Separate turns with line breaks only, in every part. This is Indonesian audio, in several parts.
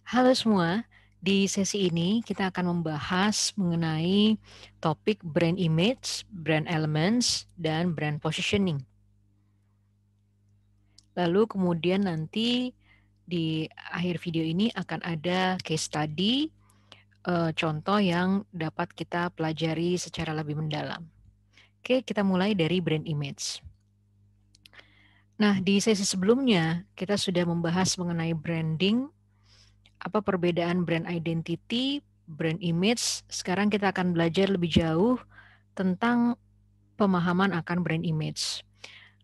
Halo semua, di sesi ini kita akan membahas mengenai topik brand image, brand elements, dan brand positioning. Lalu kemudian nanti di akhir video ini akan ada case study, contoh yang dapat kita pelajari secara lebih mendalam. Oke, kita mulai dari brand image. Nah, di sesi sebelumnya kita sudah membahas mengenai branding, apa perbedaan brand identity, brand image. Sekarang kita akan belajar lebih jauh tentang pemahaman akan brand image.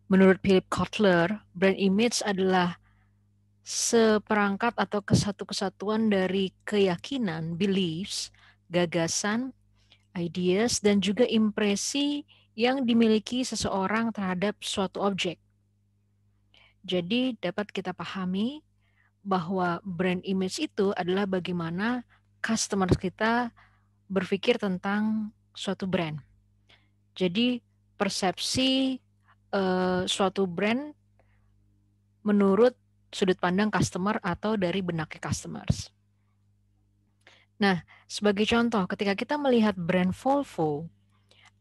Menurut Philip Kotler, brand image adalah seperangkat atau kesatuan dari keyakinan, beliefs, gagasan, ideas, dan juga impresi yang dimiliki seseorang terhadap suatu objek. Jadi dapat kita pahami bahwa brand image itu adalah bagaimana customer kita berpikir tentang suatu brand. Jadi persepsi suatu brand menurut sudut pandang customer atau dari benaknya customers. Nah, sebagai contoh, ketika kita melihat brand Volvo,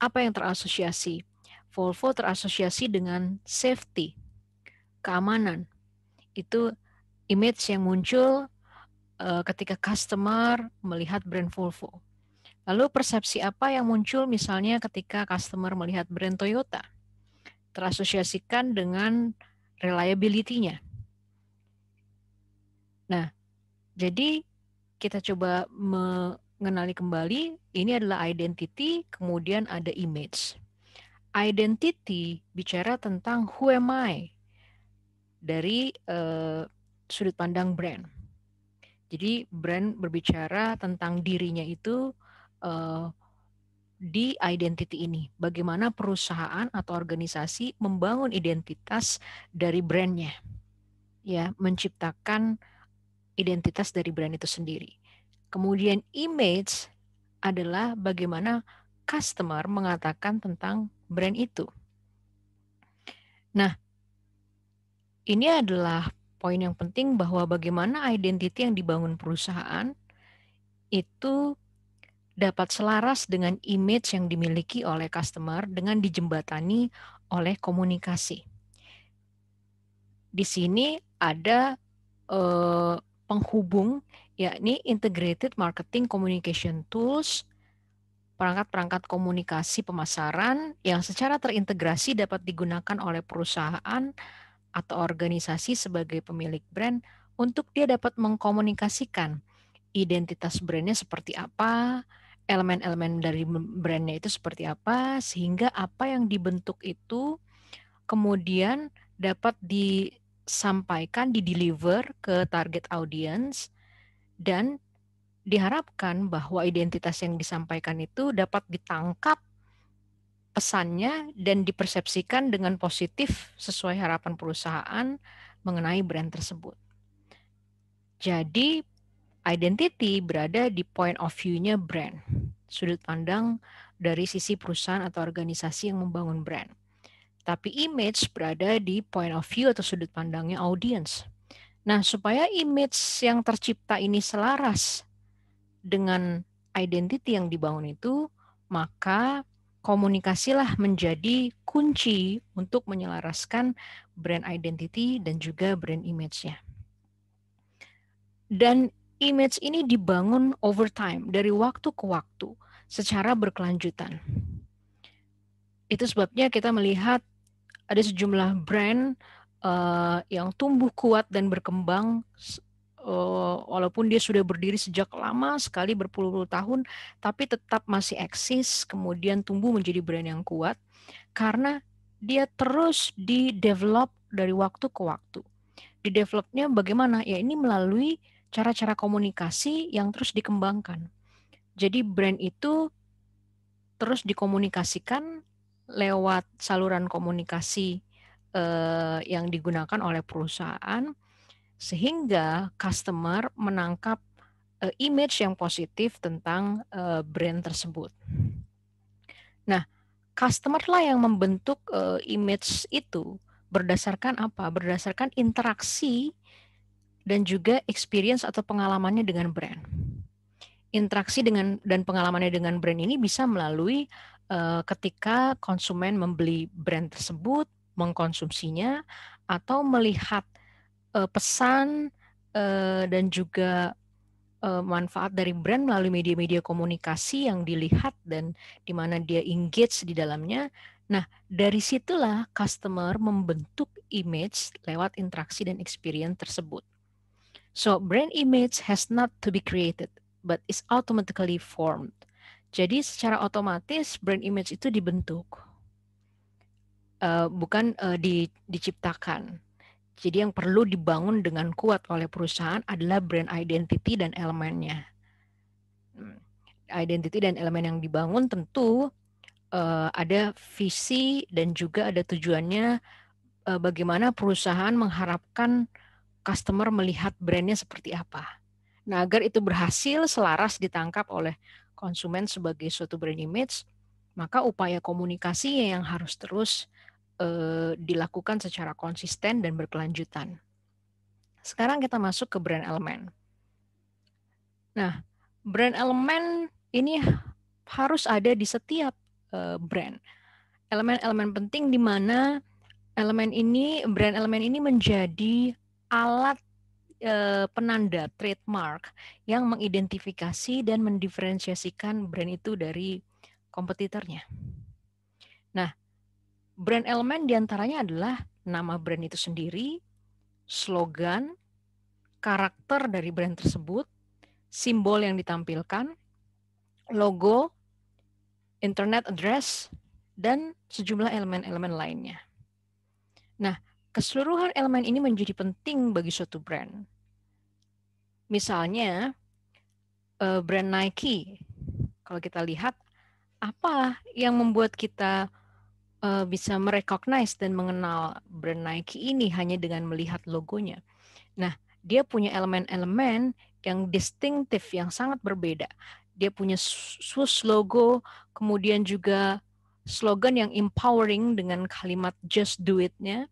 apa yang terasosiasi? Volvo terasosiasi dengan safety, keamanan. Itu image yang muncul ketika customer melihat brand Volvo. Lalu persepsi apa yang muncul misalnya ketika customer melihat brand Toyota? Terasosiasikan dengan reliability-nya. Nah, jadi kita coba mengenali kembali, ini adalah identity, kemudian ada image. Identity bicara tentang who am I dari sudut pandang brand. Jadi brand berbicara tentang dirinya itu di identity ini. Bagaimana perusahaan atau organisasi membangun identitas dari brandnya, ya, menciptakan identitas dari brand itu sendiri. Kemudian image adalah bagaimana customer mengatakan tentang brand itu. Nah, ini adalah poin yang penting bahwa bagaimana identity yang dibangun perusahaan itu dapat selaras dengan image yang dimiliki oleh customer dengan dijembatani oleh komunikasi. Di sini ada penghubung, yakni Integrated Marketing Communication Tools, perangkat-perangkat komunikasi pemasaran yang secara terintegrasi dapat digunakan oleh perusahaan atau organisasi sebagai pemilik brand untuk dia dapat mengkomunikasikan identitas brandnya seperti apa, elemen-elemen dari brandnya itu seperti apa, sehingga apa yang dibentuk itu kemudian dapat disampaikan, dideliver ke target audience, dan diharapkan bahwa identitas yang disampaikan itu dapat ditangkap pesannya dan dipersepsikan dengan positif sesuai harapan perusahaan mengenai brand tersebut. Jadi, identity berada di point of view-nya brand, sudut pandang dari sisi perusahaan atau organisasi yang membangun brand. Tapi image berada di point of view atau sudut pandangnya audience. Nah, supaya image yang tercipta ini selaras dengan identity yang dibangun itu, maka komunikasilah menjadi kunci untuk menyelaraskan brand identity dan juga brand image-nya. Dan image ini dibangun over time, dari waktu ke waktu, secara berkelanjutan. Itu sebabnya kita melihat ada sejumlah brand yang tumbuh kuat dan berkembang walaupun dia sudah berdiri sejak lama sekali berpuluh-puluh tahun, tapi tetap masih eksis, kemudian tumbuh menjadi brand yang kuat karena dia terus di-develop dari waktu ke waktu. Di-developnya bagaimana? Ya ini melalui cara-cara komunikasi yang terus dikembangkan. Jadi brand itu terus dikomunikasikan lewat saluran komunikasi yang digunakan oleh perusahaan sehingga customer menangkap image yang positif tentang brand tersebut. Nah, customer lah yang membentuk image itu berdasarkan apa? Berdasarkan interaksi dan juga experience atau pengalamannya dengan brand. Interaksi dengan dan pengalamannya dengan brand ini bisa melalui ketika konsumen membeli brand tersebut, mengkonsumsinya, atau melihat pesan dan juga manfaat dari brand melalui media-media komunikasi yang dilihat dan di mana dia engage di dalamnya. Nah, dari situlah customer membentuk image lewat interaksi dan experience tersebut. So, brand image has not to be created, but is automatically formed. Jadi secara otomatis brand image itu dibentuk, bukan diciptakan. Jadi yang perlu dibangun dengan kuat oleh perusahaan adalah brand identity dan elemennya. Identity dan elemen yang dibangun tentu ada visi dan juga ada tujuannya bagaimana perusahaan mengharapkan customer melihat brandnya seperti apa. Nah, agar itu berhasil selaras ditangkap oleh konsumen sebagai suatu brand image, maka upaya komunikasi yang harus terus dilakukan secara konsisten dan berkelanjutan. Sekarang kita masuk ke brand elemen. Nah, brand elemen ini harus ada di setiap brand. Elemen-elemen penting di mana brand elemen ini menjadi alat penanda trademark yang mengidentifikasi dan mendiferensiasikan brand itu dari kompetitornya. Nah, brand elemen diantaranya adalah nama brand itu sendiri, slogan, karakter dari brand tersebut, simbol yang ditampilkan, logo, internet address, dan sejumlah elemen-elemen lainnya. Nah, keseluruhan elemen ini menjadi penting bagi suatu brand. Misalnya, brand Nike. Kalau kita lihat, apa yang membuat kita bisa merecognize dan mengenal brand Nike ini hanya dengan melihat logonya. Nah, dia punya elemen-elemen yang distinktif, yang sangat berbeda. Dia punya swoosh logo, kemudian juga slogan yang empowering dengan kalimat just do it-nya,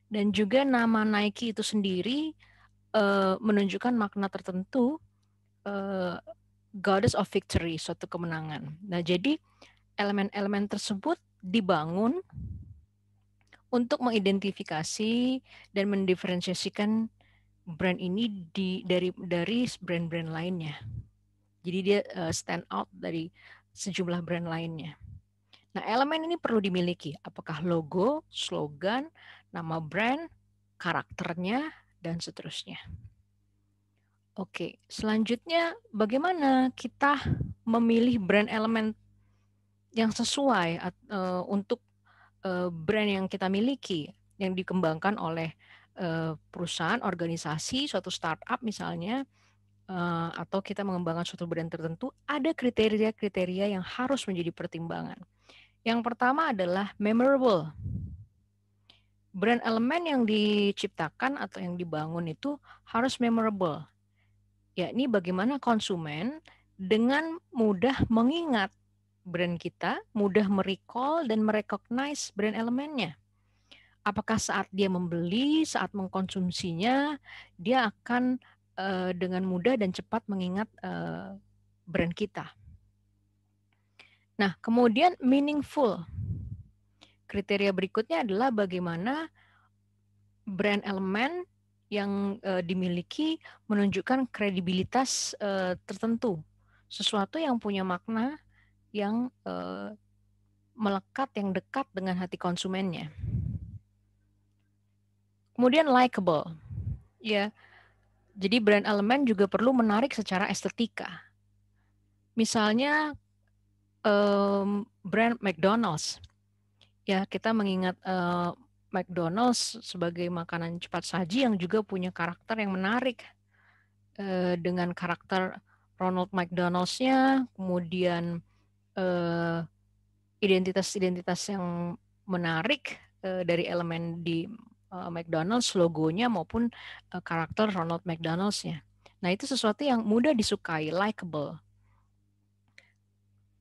dan juga nama Nike itu sendiri menunjukkan makna tertentu, goddess of victory, suatu kemenangan. Nah, jadi elemen-elemen tersebut dibangun untuk mengidentifikasi dan mendiferensiasikan brand ini dari brand-brand lainnya. Jadi dia stand out dari sejumlah brand lainnya. Nah, elemen ini perlu dimiliki. Apakah logo, slogan, nama brand, karakternya, dan seterusnya. Oke, selanjutnya bagaimana kita memilih brand elemen yang sesuai untuk brand yang kita miliki, yang dikembangkan oleh perusahaan, organisasi, suatu startup misalnya, atau kita mengembangkan suatu brand tertentu, ada kriteria-kriteria yang harus menjadi pertimbangan. Yang pertama adalah memorable. Brand elemen yang diciptakan atau yang dibangun itu harus memorable. Yakni bagaimana konsumen dengan mudah mengingat brand kita, mudah merecall dan merecognize brand elemennya. Apakah saat dia membeli, saat mengkonsumsinya, dia akan dengan mudah dan cepat mengingat brand kita. Nah, kemudian meaningful. Kriteria berikutnya adalah bagaimana brand elemen yang dimiliki menunjukkan kredibilitas tertentu. Sesuatu yang punya makna yang melekat, yang dekat dengan hati konsumennya. Kemudian likable. Ya, jadi brand elemen juga perlu menarik secara estetika. Misalnya brand McDonald's. Ya, kita mengingat McDonald's sebagai makanan cepat saji yang juga punya karakter yang menarik. Dengan karakter Ronald McDonald's-nya, kemudian identitas-identitas yang menarik dari elemen di McDonald's, logonya maupun karakter Ronald McDonald's-nya. Nah, itu sesuatu yang mudah disukai, likable.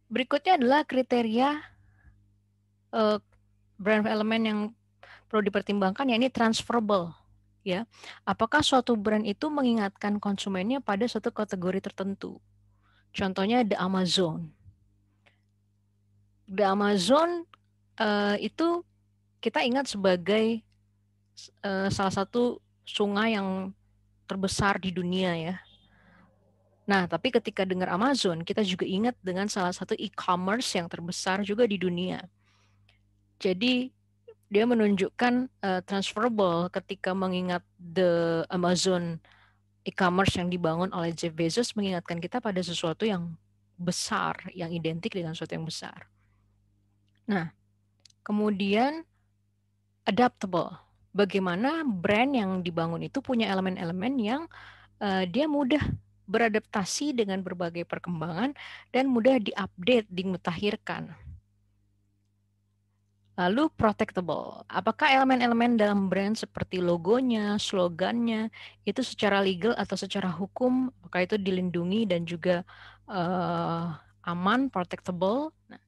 Berikutnya adalah kriteria brand elemen yang perlu dipertimbangkan, yakni transferable. ya. Apakah suatu brand itu mengingatkan konsumennya pada suatu kategori tertentu? Contohnya The Amazon. The Amazon itu kita ingat sebagai salah satu sungai yang terbesar di dunia ya. Nah, tapi ketika dengar Amazon, kita juga ingat dengan salah satu e-commerce yang terbesar juga di dunia. Jadi dia menunjukkan transferable ketika mengingat the Amazon e-commerce yang dibangun oleh Jeff Bezos, mengingatkan kita pada sesuatu yang besar, yang identik dengan sesuatu yang besar. Nah, kemudian adaptable. Bagaimana brand yang dibangun itu punya elemen-elemen yang dia mudah beradaptasi dengan berbagai perkembangan dan mudah diupdate, dimutakhirkan. Lalu protectable. Apakah elemen-elemen dalam brand seperti logonya, slogannya, itu secara legal atau secara hukum, apakah itu dilindungi dan juga aman, protectable? Nah,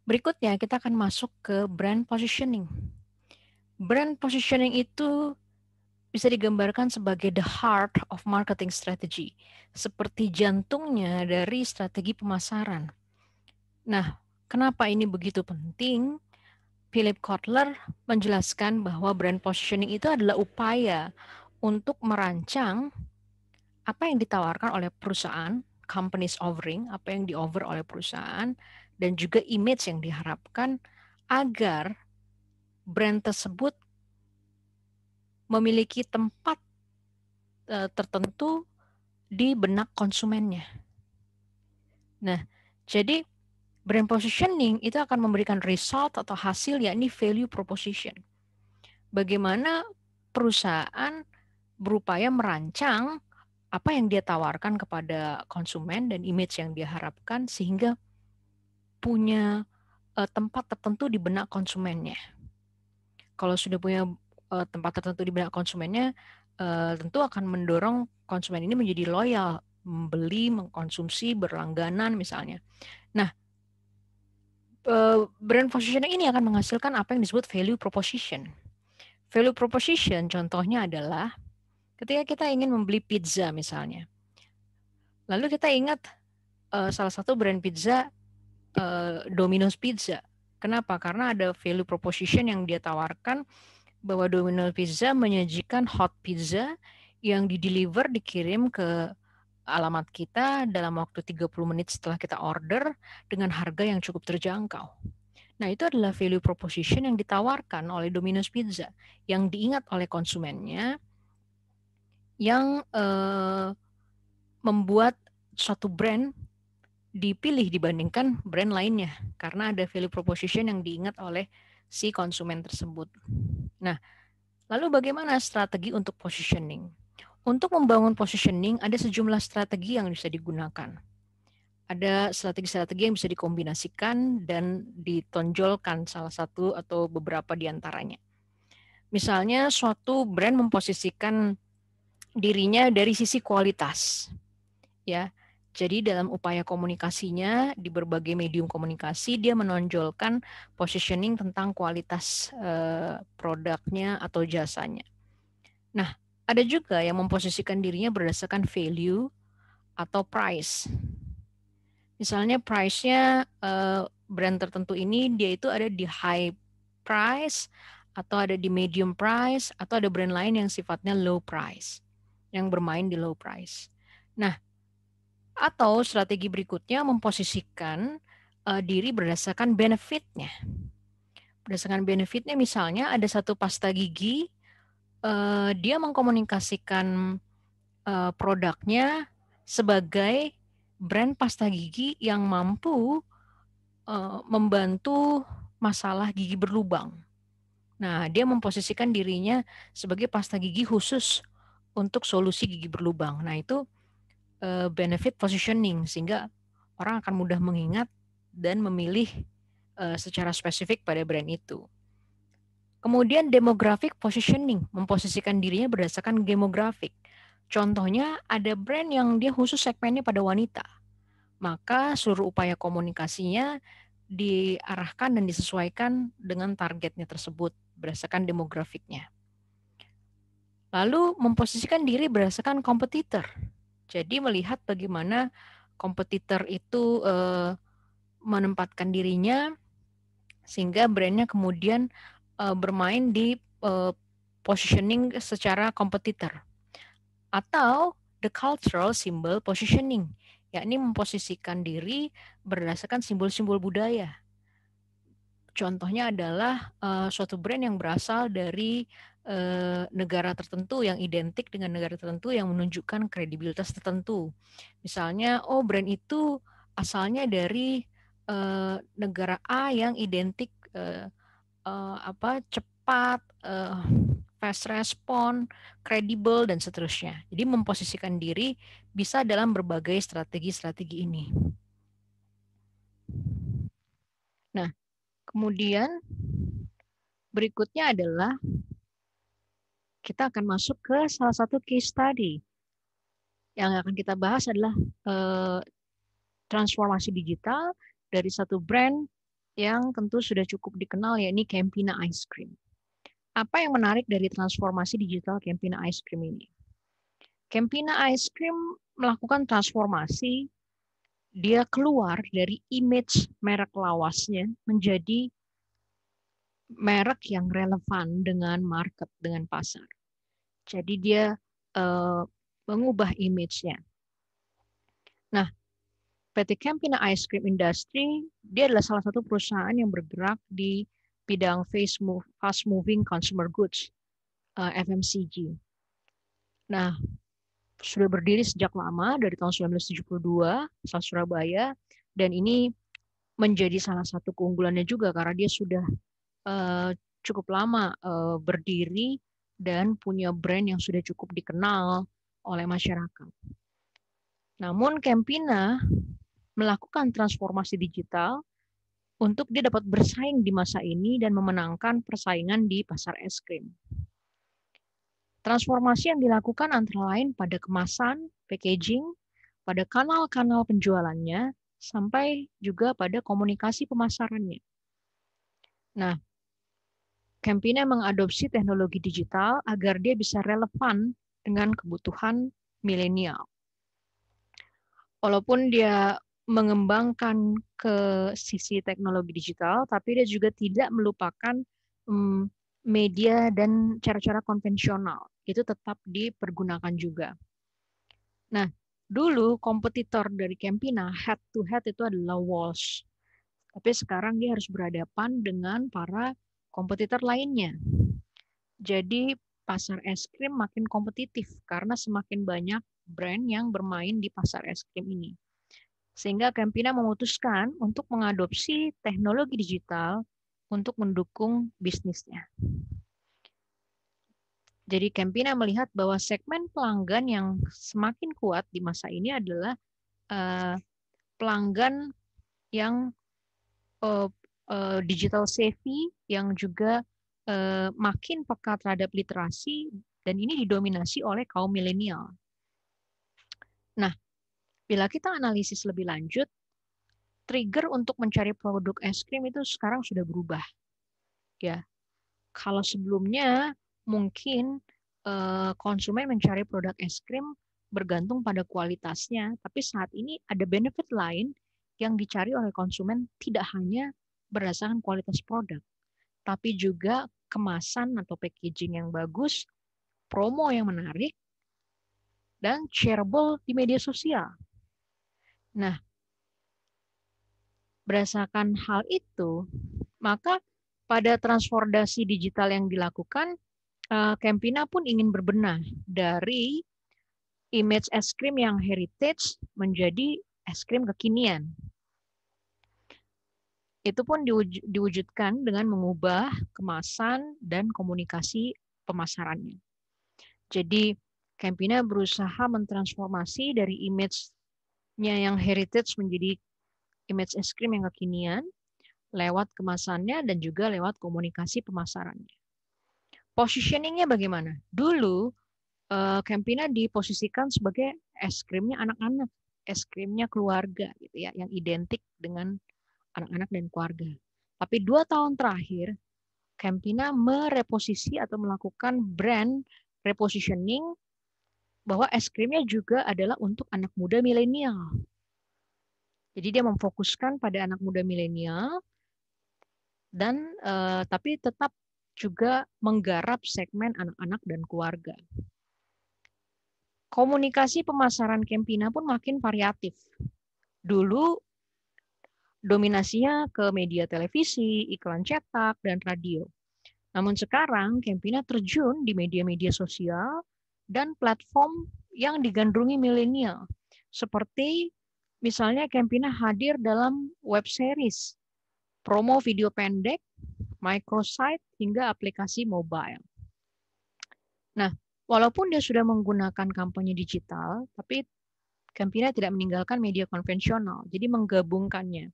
berikutnya kita akan masuk ke brand positioning. Brand positioning itu bisa digambarkan sebagai the heart of marketing strategy, seperti jantungnya dari strategi pemasaran. Nah, kenapa ini begitu penting? Philip Kotler menjelaskan bahwa brand positioning itu adalah upaya untuk merancang apa yang ditawarkan oleh perusahaan, company's offering, apa yang di-offer oleh perusahaan, dan juga image yang diharapkan agar brand tersebut memiliki tempat tertentu di benak konsumennya. Nah, jadi brand positioning itu akan memberikan result atau hasil, yakni value proposition. Bagaimana perusahaan berupaya merancang apa yang dia tawarkan kepada konsumen dan image yang dia harapkan sehingga punya tempat tertentu di benak konsumennya. Kalau sudah punya tempat tertentu di benak konsumennya, tentu akan mendorong konsumen ini menjadi loyal, membeli, mengkonsumsi, berlangganan misalnya. Nah, brand positioning ini akan menghasilkan apa yang disebut value proposition. Value proposition contohnya adalah ketika kita ingin membeli pizza misalnya. Lalu kita ingat salah satu brand pizza Domino's Pizza. Kenapa? Karena ada value proposition yang dia tawarkan bahwa Domino's Pizza menyajikan hot pizza yang di-deliver, dikirim ke alamat kita dalam waktu 30 menit setelah kita order dengan harga yang cukup terjangkau. Nah, itu adalah value proposition yang ditawarkan oleh Domino's Pizza, yang diingat oleh konsumennya, yang membuat suatu brand dipilih dibandingkan brand lainnya, karena ada value proposition yang diingat oleh si konsumen tersebut. Nah, lalu bagaimana strategi untuk positioning? Untuk membangun positioning, ada sejumlah strategi yang bisa digunakan. Ada strategi-strategi yang bisa dikombinasikan dan ditonjolkan salah satu atau beberapa di antaranya. Misalnya suatu brand memposisikan dirinya dari sisi kualitas. Ya. Jadi dalam upaya komunikasinya di berbagai medium komunikasi dia menonjolkan positioning tentang kualitas produknya atau jasanya. Nah, ada juga yang memposisikan dirinya berdasarkan value atau price. Misalnya price-nya brand tertentu ini dia itu ada di high price atau ada di medium price atau ada brand lain yang sifatnya low price, yang bermain di low price. Nah, atau strategi berikutnya memposisikan diri berdasarkan benefitnya. Berdasarkan benefitnya misalnya ada satu pasta gigi, dia mengkomunikasikan produknya sebagai brand pasta gigi yang mampu membantu masalah gigi berlubang. Nah, dia memposisikan dirinya sebagai pasta gigi khusus untuk solusi gigi berlubang. Nah, itu benefit positioning, sehingga orang akan mudah mengingat dan memilih secara spesifik pada brand itu. Kemudian demographic positioning, memposisikan dirinya berdasarkan demografik. Contohnya ada brand yang dia khusus segmennya pada wanita. Maka seluruh upaya komunikasinya diarahkan dan disesuaikan dengan targetnya tersebut berdasarkan demografiknya. Lalu memposisikan diri berdasarkan kompetitor. Jadi melihat bagaimana kompetitor itu menempatkan dirinya sehingga brandnya kemudian bermain di positioning secara kompetitor. Atau the cultural symbol positioning, yakni memposisikan diri berdasarkan simbol-simbol budaya. Contohnya adalah suatu brand yang berasal dari negara tertentu yang identik dengan negara tertentu yang menunjukkan kredibilitas tertentu. Misalnya, oh brand itu asalnya dari negara A yang identik cepat, fast respon, kredibel dan seterusnya. Jadi memposisikan diri bisa dalam berbagai strategi-strategi ini. Nah, kemudian berikutnya adalah kita akan masuk ke salah satu case study. Yang akan kita bahas adalah transformasi digital dari satu brand yang tentu sudah cukup dikenal, yakni Campina Ice Cream. Apa yang menarik dari transformasi digital Campina Ice Cream ini? Campina Ice Cream melakukan transformasi, dia keluar dari image merek lawasnya menjadi merek yang relevan dengan market, dengan pasar. Jadi dia mengubah image-nya. Nah, PT Campina Ice Cream Industry, dia adalah salah satu perusahaan yang bergerak di bidang fast moving consumer goods, FMCG. Nah, sudah berdiri sejak lama, dari tahun 1972, asal Surabaya, dan ini menjadi salah satu keunggulannya juga karena dia sudah cukup lama berdiri dan punya brand yang sudah cukup dikenal oleh masyarakat. Namun Campina melakukan transformasi digital untuk dia dapat bersaing di masa ini dan memenangkan persaingan di pasar es krim. Transformasi yang dilakukan antara lain pada kemasan, packaging, pada kanal-kanal penjualannya, sampai juga pada komunikasi pemasarannya. Nah, Campina mengadopsi teknologi digital agar dia bisa relevan dengan kebutuhan milenial. Walaupun dia mengembangkan ke sisi teknologi digital, tapi dia juga tidak melupakan media dan cara-cara konvensional. Itu tetap dipergunakan juga. Nah, dulu kompetitor dari Campina head to head itu adalah Walsh. Tapi sekarang dia harus berhadapan dengan para kompetitor lainnya. Jadi pasar es krim makin kompetitif karena semakin banyak brand yang bermain di pasar es krim ini. Sehingga Campina memutuskan untuk mengadopsi teknologi digital untuk mendukung bisnisnya. Jadi Campina melihat bahwa segmen pelanggan yang semakin kuat di masa ini adalah pelanggan yang digital savvy, yang juga makin peka terhadap literasi, dan ini didominasi oleh kaum milenial. Nah, bila kita analisis lebih lanjut, trigger untuk mencari produk es krim itu sekarang sudah berubah. Ya, kalau sebelumnya mungkin konsumen mencari produk es krim bergantung pada kualitasnya, tapi saat ini ada benefit lain yang dicari oleh konsumen, tidak hanya berdasarkan kualitas produk, tapi juga kemasan atau packaging yang bagus, promo yang menarik, dan shareable di media sosial. Nah, berdasarkan hal itu, maka pada transformasi digital yang dilakukan, Campina pun ingin berbenah dari image es krim yang heritage menjadi es krim kekinian. Itu pun diwujudkan dengan mengubah kemasan dan komunikasi pemasarannya. Jadi Campina berusaha mentransformasi dari image-nya yang heritage menjadi image es krim yang kekinian lewat kemasannya dan juga lewat komunikasi pemasarannya. Positioning-nya bagaimana? Dulu Campina diposisikan sebagai es krimnya anak-anak, es krimnya keluarga gitu ya, yang identik dengan anak-anak dan keluarga. Tapi 2 tahun terakhir, Campina mereposisi atau melakukan brand repositioning bahwa es krimnya juga adalah untuk anak muda milenial. Jadi dia memfokuskan pada anak muda milenial dan tapi tetap juga menggarap segmen anak-anak dan keluarga. Komunikasi pemasaran Campina pun makin variatif. Dulu dominasinya ke media televisi, iklan cetak, dan radio. Namun sekarang Campina terjun di media-media sosial dan platform yang digandrungi milenial. Seperti misalnya Campina hadir dalam web series, promo video pendek, microsite, hingga aplikasi mobile. Nah, walaupun dia sudah menggunakan kampanye digital, tapi Campina tidak meninggalkan media konvensional, jadi menggabungkannya.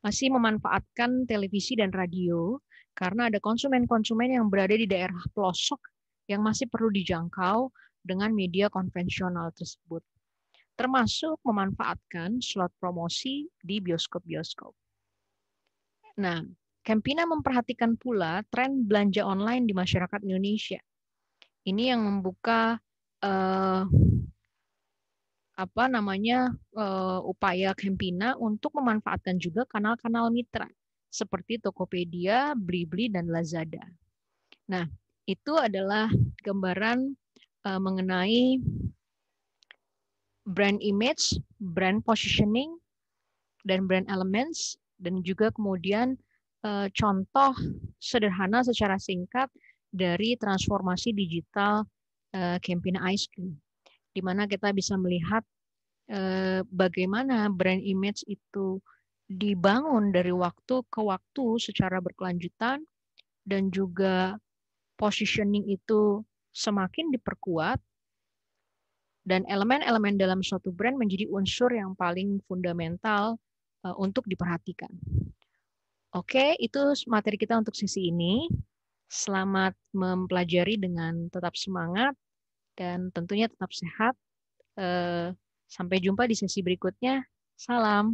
Masih memanfaatkan televisi dan radio, karena ada konsumen-konsumen yang berada di daerah pelosok yang masih perlu dijangkau dengan media konvensional tersebut. Termasuk memanfaatkan slot promosi di bioskop-bioskop. Nah, Campina memperhatikan pula tren belanja online di masyarakat Indonesia. Ini yang membuka upaya Campina untuk memanfaatkan juga kanal-kanal mitra seperti Tokopedia, Blibli, dan Lazada. Nah, itu adalah gambaran mengenai brand image, brand positioning, dan brand elements, dan juga kemudian contoh sederhana secara singkat dari transformasi digital Campina Ice Cream, di mana kita bisa melihat bagaimana brand image itu dibangun dari waktu ke waktu secara berkelanjutan, dan juga positioning itu semakin diperkuat, dan elemen-elemen dalam suatu brand menjadi unsur yang paling fundamental untuk diperhatikan. Oke, itu materi kita untuk sesi ini. Selamat mempelajari dengan tetap semangat dan tentunya tetap sehat. Sampai jumpa di sesi berikutnya. Salam.